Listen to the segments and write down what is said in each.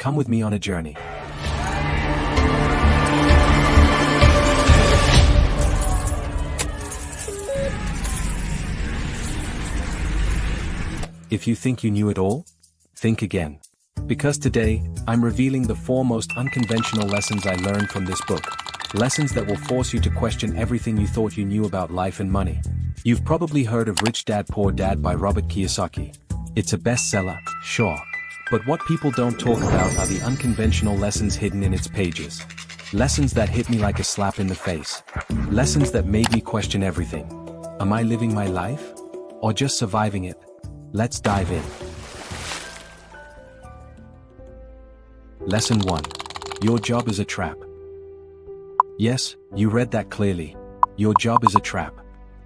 Come with me on a journey. If you think you knew it all, think again. Because today, I'm revealing the 4 most unconventional lessons I learned from this book. Lessons that will force you to question everything you thought you knew about life and money. You've probably heard of Rich Dad Poor Dad by Robert Kiyosaki. It's a bestseller, sure. But what people don't talk about are the unconventional lessons hidden in its pages. Lessons that hit me like a slap in the face. Lessons that made me question everything. Am I living my life? Or just surviving it? Let's dive in. Lesson 1. Your job is a trap. Yes, you read that clearly. Your job is a trap.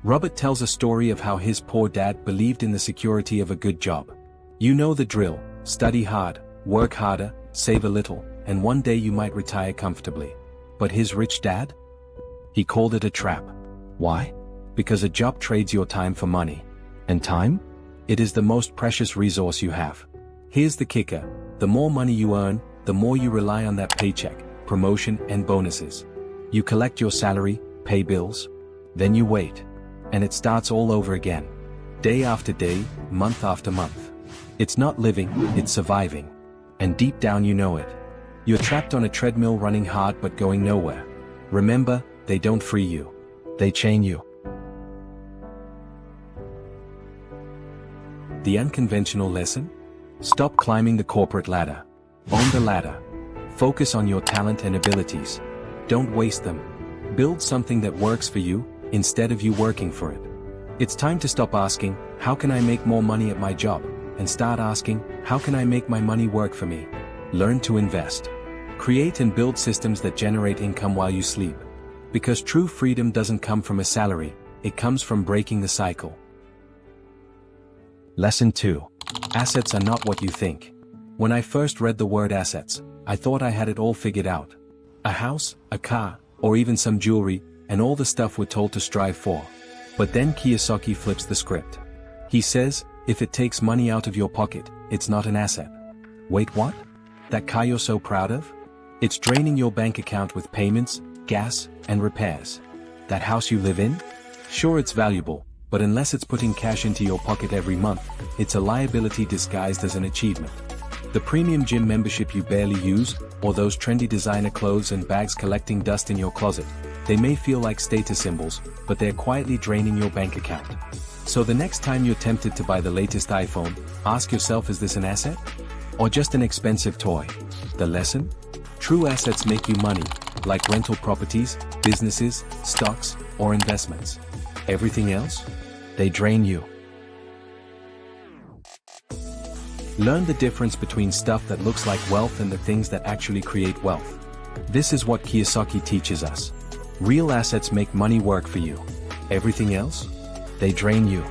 Robert tells a story of how his poor dad believed in the security of a good job. You know the drill. Study hard, work harder, save a little, and one day you might retire comfortably. But his rich dad? He called it a trap. Why? Because a job trades your time for money. And time? It is the most precious resource you have. Here's the kicker. The more money you earn, the more you rely on that paycheck, promotion, and bonuses. You collect your salary, pay bills, then you wait. And it starts all over again. Day after day, month after month. It's not living, it's surviving. And deep down you know it. You're trapped on a treadmill running hard but going nowhere. Remember, they don't free you. They chain you. The unconventional lesson? Stop climbing the corporate ladder. Own the ladder. Focus on your talent and abilities. Don't waste them. Build something that works for you, instead of you working for it. It's time to stop asking, how can I make more money at my job? And start asking, how can I make my money work for me? Learn to invest. Create and build systems that generate income while you sleep. Because true freedom doesn't come from a salary, it comes from breaking the cycle. Lesson 2. Assets are not what you think. When I first read the word assets, I thought I had it all figured out. A house, a car, or even some jewelry, and all the stuff we're told to strive for. But then Kiyosaki flips the script. He says, if it takes money out of your pocket, it's not an asset. Wait, what? That car you're so proud of? It's draining your bank account with payments, gas, and repairs. That house you live in? Sure, it's valuable, but unless it's putting cash into your pocket every month, it's a liability disguised as an achievement. The premium gym membership you barely use, or those trendy designer clothes and bags collecting dust in your closet, they may feel like status symbols, but they're quietly draining your bank account. So the next time you're tempted to buy the latest iPhone, ask yourself, is this an asset? Or just an expensive toy? The lesson? True assets make you money, like rental properties, businesses, stocks, or investments. Everything else? They drain you. Learn the difference between stuff that looks like wealth and the things that actually create wealth. This is what Kiyosaki teaches us. Real assets make money work for you. Everything else? They drain you.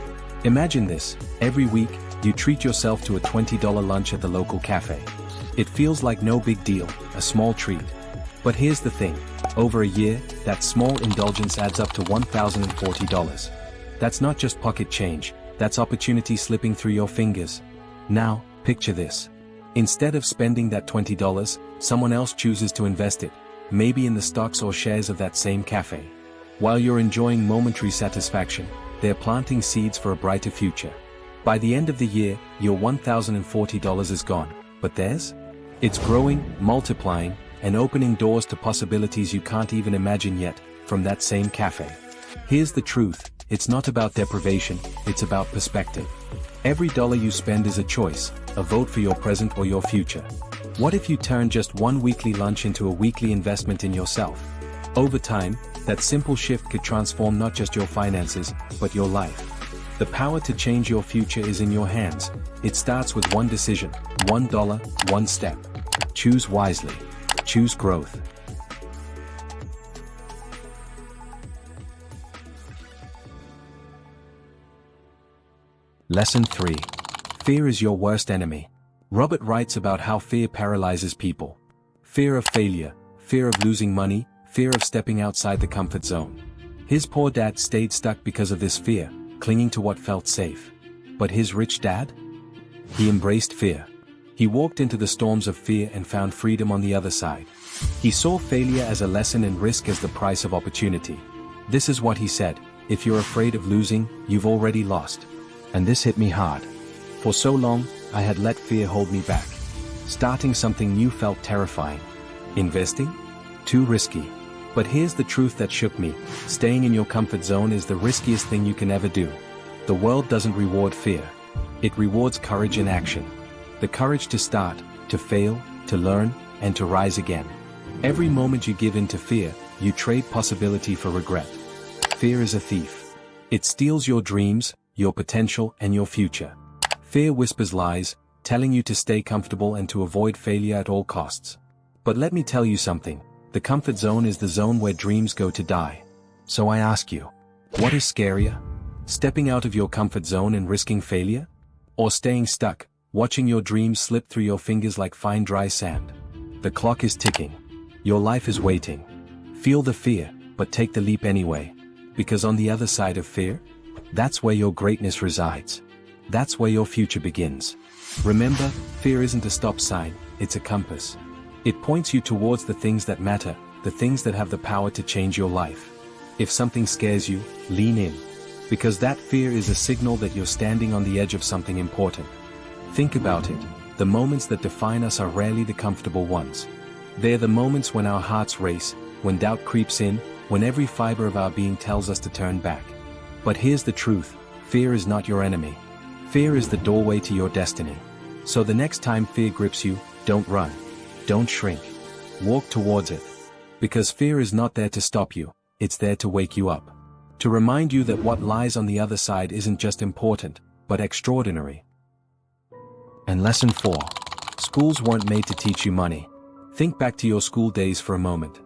Imagine this, every week, you treat yourself to a $20 lunch at the local cafe. It feels like no big deal, a small treat. But here's the thing, over a year, that small indulgence adds up to $1,040. That's not just pocket change, that's opportunity slipping through your fingers. Now, picture this. Instead of spending that $20, someone else chooses to invest it, maybe in the stocks or shares of that same cafe. While you're enjoying momentary satisfaction, they're planting seeds for a brighter future. By the end of the year, your $1,040 is gone, but theirs? It's growing, multiplying, and opening doors to possibilities you can't even imagine yet, from that same cafe. Here's the truth, it's not about deprivation, it's about perspective. Every dollar you spend is a choice, a vote for your present or your future. What if you turn just one weekly lunch into a weekly investment in yourself? Over time, that simple shift could transform not just your finances, but your life. The power to change your future is in your hands. It starts with one decision, $1, one step. Choose wisely. Choose growth. Lesson 3. Fear is your worst enemy. Robert writes about how fear paralyzes people. Fear of failure, fear of losing money, fear of stepping outside the comfort zone. His poor dad stayed stuck because of this fear, clinging to what felt safe. But his rich dad? He embraced fear. He walked into the storms of fear and found freedom on the other side. He saw failure as a lesson and risk as the price of opportunity. This is what he said: if you're afraid of losing, you've already lost. And this hit me hard. For so long, I had let fear hold me back. Starting something new felt terrifying. Investing? Too risky. But here's the truth that shook me: staying in your comfort zone is the riskiest thing you can ever do. The world doesn't reward fear. It rewards courage in action. The courage to start, to fail, to learn, and to rise again. Every moment you give in to fear, you trade possibility for regret. Fear is a thief. It steals your dreams, your potential, and your future. Fear whispers lies, telling you to stay comfortable and to avoid failure at all costs. But let me tell you something: the comfort zone is the zone where dreams go to die. So I ask you, what is scarier? Stepping out of your comfort zone and risking failure? Or staying stuck, watching your dreams slip through your fingers like fine dry sand? The clock is ticking. Your life is waiting. Feel the fear, but take the leap anyway. Because on the other side of fear, that's where your greatness resides. That's where your future begins. Remember, fear isn't a stop sign, it's a compass. It points you towards the things that matter, the things that have the power to change your life. If something scares you, lean in. Because that fear is a signal that you're standing on the edge of something important. Think about it: the moments that define us are rarely the comfortable ones. They're the moments when our hearts race, when doubt creeps in, when every fiber of our being tells us to turn back. But here's the truth: fear is not your enemy. Fear is the doorway to your destiny. So the next time fear grips you, don't run. Don't shrink. Walk towards it. Because fear is not there to stop you, it's there to wake you up. To remind you that what lies on the other side isn't just important, but extraordinary. And lesson 4. Schools weren't made to teach you money. Think back to your school days for a moment.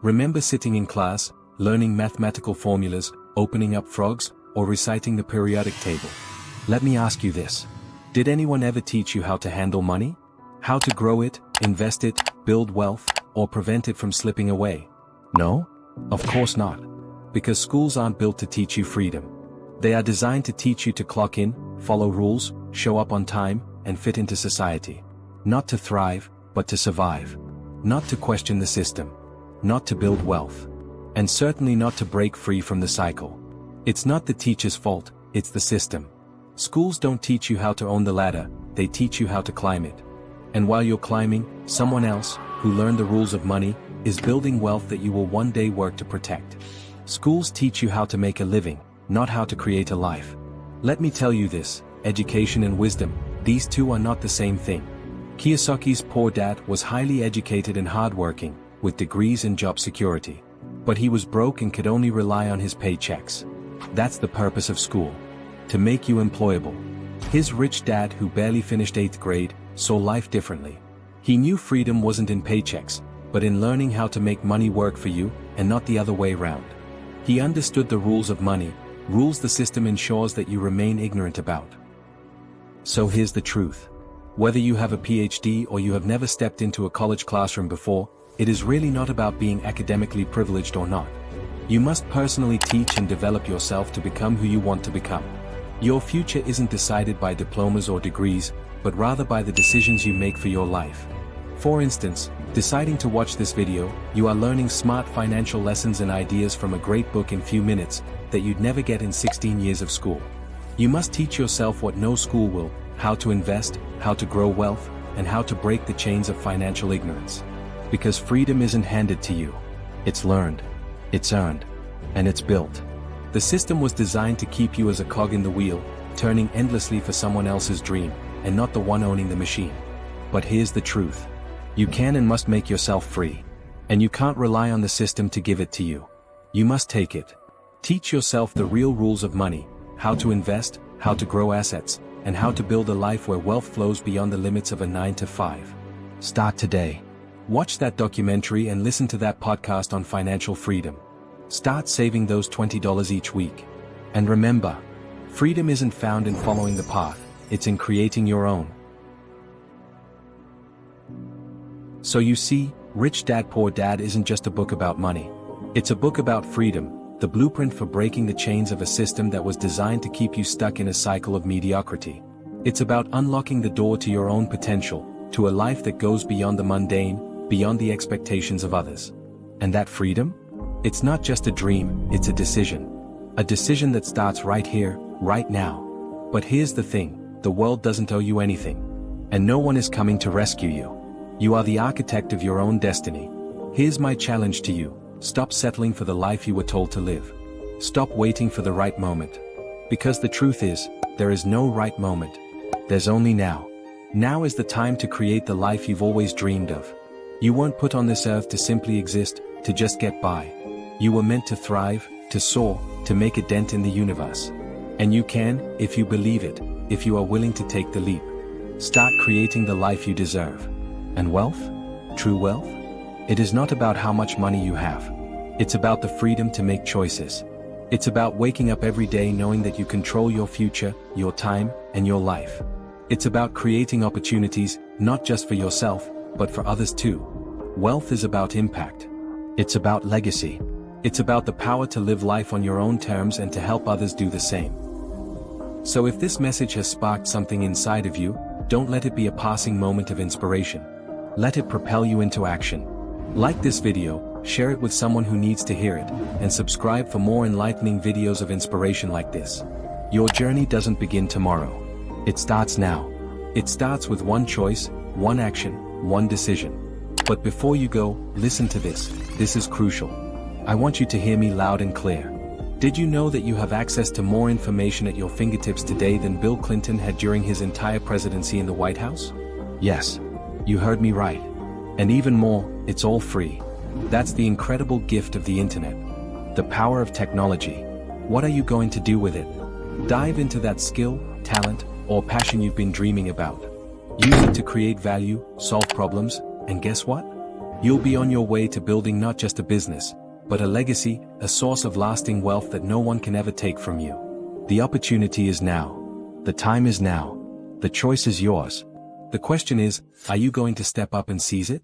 Remember sitting in class, learning mathematical formulas, opening up frogs, or reciting the periodic table? Let me ask you this: did anyone ever teach you how to handle money? How to grow it, invest it, build wealth, or prevent it from slipping away? No? Of course not. Because schools aren't built to teach you freedom. They are designed to teach you to clock in, follow rules, show up on time, and fit into society. Not to thrive, but to survive. Not to question the system. Not to build wealth. And certainly not to break free from the cycle. It's not the teacher's fault, it's the system. Schools don't teach you how to own the ladder, they teach you how to climb it. And while you're climbing, someone else, who learned the rules of money, is building wealth that you will one day work to protect. Schools teach you how to make a living, not how to create a life. Let me tell you this: education and wisdom, these two are not the same thing. Kiyosaki's poor dad was highly educated and hardworking, with degrees and job security. But he was broke and could only rely on his paychecks. That's the purpose of school. To make you employable. His rich dad, who barely finished 8th grade, saw life differently. He knew freedom wasn't in paychecks, but in learning how to make money work for you, and not the other way around. He understood the rules of money, rules the system ensures that you remain ignorant about. So here's the truth. Whether you have a PhD or you have never stepped into a college classroom before, it is really not about being academically privileged or not. You must personally teach and develop yourself to become who you want to become. Your future isn't decided by diplomas or degrees, but rather by the decisions you make for your life. For instance, deciding to watch this video, you are learning smart financial lessons and ideas from a great book in few minutes that you'd never get in 16 years of school. You must teach yourself what no school will: how to invest, how to grow wealth, and how to break the chains of financial ignorance. Because freedom isn't handed to you. It's learned. It's earned. And it's built. The system was designed to keep you as a cog in the wheel, turning endlessly for someone else's dream, and not the one owning the machine. But here's the truth. You can and must make yourself free. And you can't rely on the system to give it to you. You must take it. Teach yourself the real rules of money: how to invest, how to grow assets, and how to build a life where wealth flows beyond the limits of a 9-to-5. Start today. Watch that documentary and listen to that podcast on financial freedom. Start saving those $20 each week. And remember, freedom isn't found in following the path, it's in creating your own. So you see, Rich Dad Poor Dad isn't just a book about money. It's a book about freedom, the blueprint for breaking the chains of a system that was designed to keep you stuck in a cycle of mediocrity. It's about unlocking the door to your own potential, to a life that goes beyond the mundane, beyond the expectations of others. And that freedom? It's not just a dream, it's a decision. A decision that starts right here, right now. But here's the thing, the world doesn't owe you anything. And no one is coming to rescue you. You are the architect of your own destiny. Here's my challenge to you, stop settling for the life you were told to live. Stop waiting for the right moment. Because the truth is, there is no right moment. There's only now. Now is the time to create the life you've always dreamed of. You weren't put on this earth to simply exist, to just get by. You were meant to thrive, to soar, to make a dent in the universe. And you can, if you believe it, if you are willing to take the leap. Start creating the life you deserve. And wealth? True wealth? It is not about how much money you have. It's about the freedom to make choices. It's about waking up every day knowing that you control your future, your time, and your life. It's about creating opportunities, not just for yourself, but for others too. Wealth is about impact. It's about legacy. It's about the power to live life on your own terms and to help others do the same. So if this message has sparked something inside of you, don't let it be a passing moment of inspiration. Let it propel you into action. Like this video, share it with someone who needs to hear it, and subscribe for more enlightening videos of inspiration like this. Your journey doesn't begin tomorrow. It starts now. It starts with one choice, one action, one decision. But before you go, listen to this. This is crucial. I want you to hear me loud and clear. Did you know that you have access to more information at your fingertips today than Bill Clinton had during his entire presidency in the White House? Yes, you heard me right. And even more, it's all free. That's the incredible gift of the internet. The power of technology. What are you going to do with it? Dive into that skill, talent, or passion you've been dreaming about. Use it to create value, solve problems, and guess what? You'll be on your way to building not just a business, but a legacy, a source of lasting wealth that no one can ever take from you. The opportunity is now. The time is now. The choice is yours. The question is, are you going to step up and seize it?